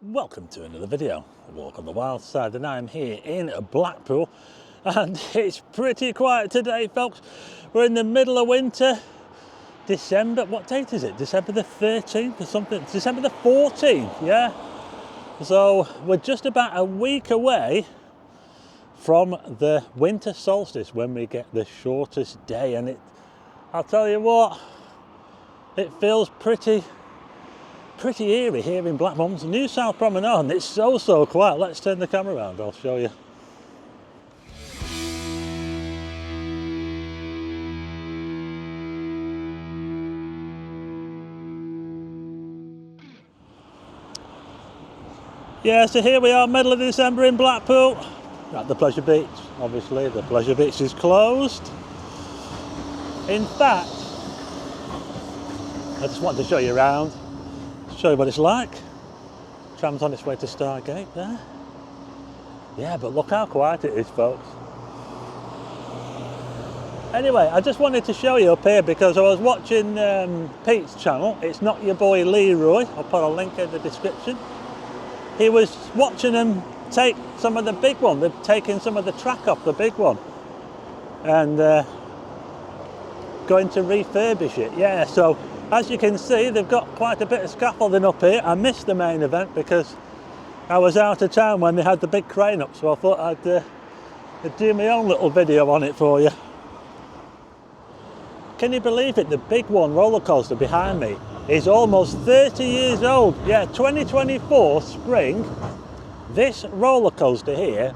Welcome to another video, A Walk on the Wild Side, and I'm here in Blackpool and it's pretty quiet today, folks. We're in the middle of winter, December, what date is it? December the 13th or something? December the 14th, yeah? So we're just about a week away from the winter solstice when we get the shortest day, and I'll tell you what, it feels pretty eerie here in Blackpool. New South Promenade, and it's so quiet. Let's turn the camera around, I'll show you. Yeah, so here we are, middle of December in Blackpool, at the Pleasure Beach. Obviously, the Pleasure Beach is closed. In fact, I just wanted to show you around. Show you what it's like. Tram's on its way to Stargate there. Yeah, but look how quiet it is, folks. Anyway, I just wanted to show you up here because I was watching Pete's channel. It's Not Your Boy Leroy. I'll put a link in the description. He was watching them take some of the big one. They've taken some of the track off the big one and going to refurbish it. Yeah, so as you can see, they've got quite a bit of scaffolding up here. I missed the main event because I was out of town when they had the big crane up, so I thought I'd do my own little video on it for you. Can you believe it? The big one roller coaster behind me is almost 30 years old. Yeah, 2024 spring, this roller coaster here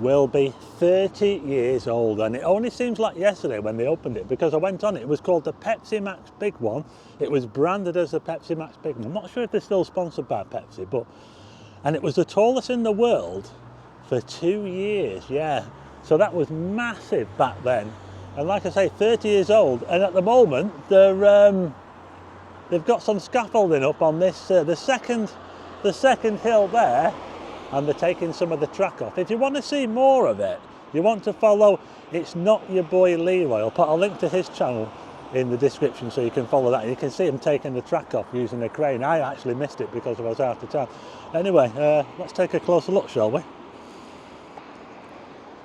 will be 30 years old, and it only seems like yesterday when they opened it because I went on it. It was called the Pepsi Max Big One. It was branded as the Pepsi Max Big One. I'm not sure if they're still sponsored by Pepsi, and it was the tallest in the world for 2 years. Yeah, so that was massive back then, and like I say, 30 years old, and at the moment they've got some scaffolding up on this the second hill there, and they're taking some of the track off. If you want to see more of it, you want to follow It's Not Your Boy Leroy. I'll put a link to his channel in the description so you can follow that. You can see him taking the track off using a crane. I actually missed it because I was out of town. Anyway, let's take a closer look, shall we?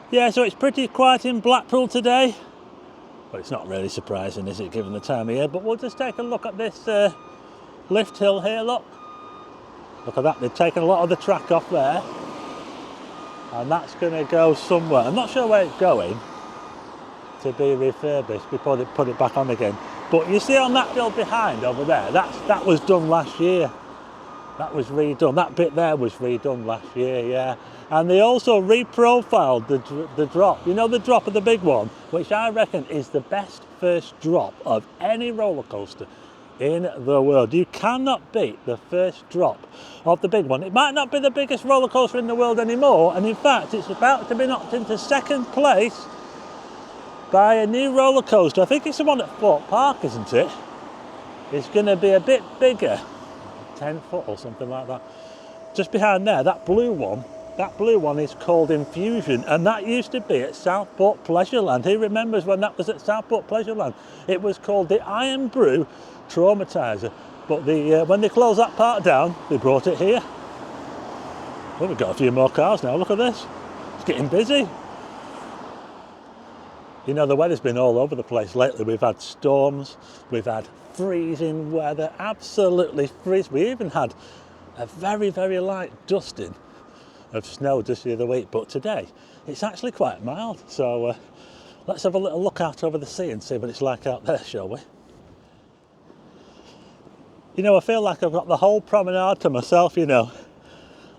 Yeah, so it's pretty quiet in Blackpool today. But it's not really surprising, is it, given the time of year? But we'll just take a look at this lift hill here, look. Look at that, they've taken a lot of the track off there. And that's going to go somewhere. I'm not sure where it's going to be refurbished before they put it back on again. But you see on that hill behind over there, that was done last year. That was redone. That bit there was redone last year, yeah. And they also reprofiled the drop. You know, the drop of the big one, which I reckon is the best first drop of any roller coaster in the world. You cannot beat the first drop of the big one. It might not be the biggest roller coaster in the world anymore, and in fact it's about to be knocked into second place by a new roller coaster. I think it's the one at Fort Park, isn't it? It's going to be a bit bigger, 10 foot or something like that. Just behind there, that blue one is called Infusion, and that used to be at Southport Pleasureland. Who remembers when that was at Southport Pleasureland? It was called the Iron Brew Traumatizer, but when they closed that part down, they brought it here. Well, we've got a few more cars now, look at this. It's getting busy. You know, the weather's been all over the place lately. We've had storms, we've had freezing weather, absolutely freezing. We even had a very light dusting of snow just the other week, but today it's actually quite mild. So let's have a little look out over the sea and see what it's like out there, shall we? You know, I feel like I've got the whole promenade to myself, you know.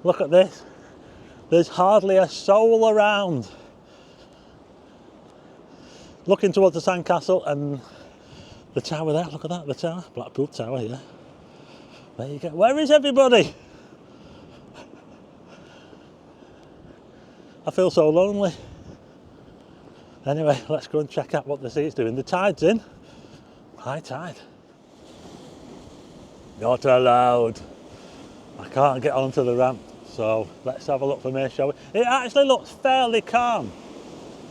Look at this. There's hardly a soul around. Looking towards the sandcastle and the tower there. Look at that, the tower. Blackpool Tower, yeah. There you go. Where is everybody? I feel so lonely. Anyway, let's go and check out what the sea's doing. The tide's in. High tide. Not allowed. I can't get onto the ramp, so let's have a look from here, shall we? It actually looks fairly calm.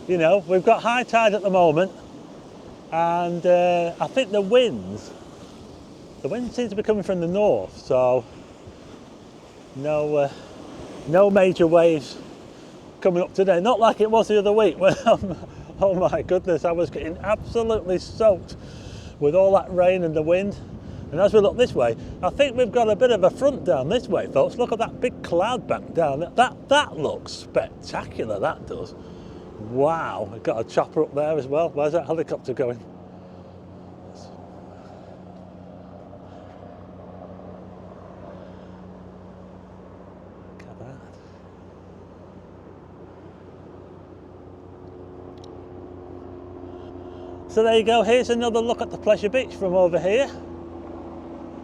You know, we've got high tide at the moment, and I think the wind seems to be coming from the north, so No, no major waves coming up today. Not like it was the other week when, oh my goodness, I was getting absolutely soaked with all that rain and the wind. And as we look this way, I think we've got a bit of a front down this way, folks. Look at that big cloud bank down there. That looks spectacular, that does. Wow, we've got a chopper up there as well. Where's that helicopter going? Look at that. So there you go, here's another look at the Pleasure Beach from over here.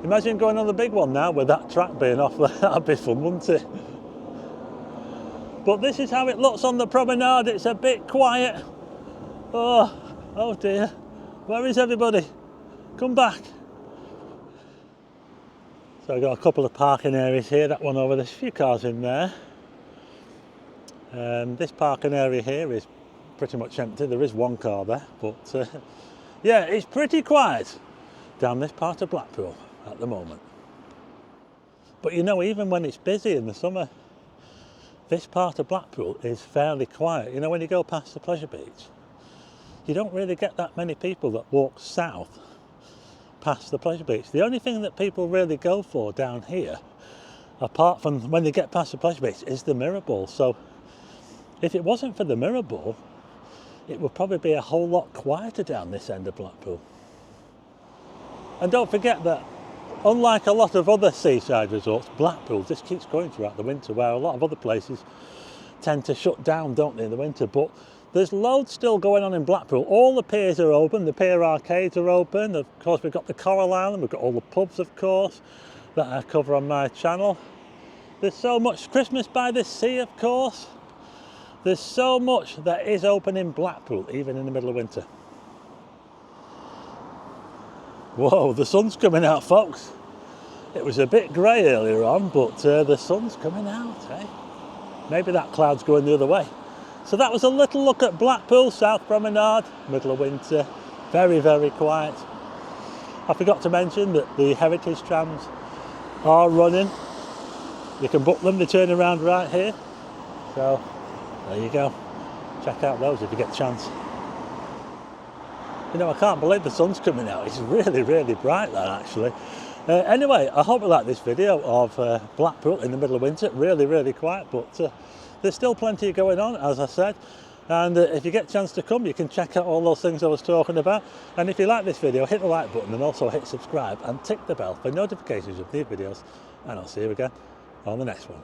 Imagine going on the big one now with that track being off there. That'd be fun, wouldn't it? But this is how it looks on the promenade. It's a bit quiet. Oh dear. Where is everybody? Come back. So I've got a couple of parking areas here. That one over, there's a few cars in there. This parking area here is pretty much empty. There is one car there, but yeah, it's pretty quiet down this part of Blackpool at the moment. But you know, even when it's busy in the summer, this part of Blackpool is fairly quiet. You know, when you go past the Pleasure Beach, you don't really get that many people that walk south past the Pleasure Beach. The only thing that people really go for down here, apart from when they get past the Pleasure Beach, is the mirror ball. So if it wasn't for the mirror ball, it would probably be a whole lot quieter down this end of Blackpool. And don't forget that unlike a lot of other seaside resorts, Blackpool just keeps going throughout the winter, where a lot of other places tend to shut down, don't they, in the winter. But there's loads still going on in Blackpool. All the piers are open, the pier arcades are open. Of course, we've got the Coral Island, we've got all the pubs, of course, that I cover on my channel. There's so much. Christmas by the Sea, of course. There's so much that is open in Blackpool, even in the middle of winter. Whoa, the sun's coming out, folks. It was a bit grey earlier on, but the sun's coming out, eh? Maybe that cloud's going the other way. So that was a little look at Blackpool, South Promenade, middle of winter. Very, very quiet. I forgot to mention that the heritage trams are running. You can book them, they turn around right here. So there you go. Check out those if you get a chance. You know, I can't believe the sun's coming out. It's really, really bright there, actually. Anyway, I hope you like this video of Blackpool in the middle of winter. Really, really quiet, but there's still plenty going on, as I said. And if you get a chance to come, you can check out all those things I was talking about. And if you like this video, hit the like button and also hit subscribe and tick the bell for notifications of new videos. And I'll see you again on the next one.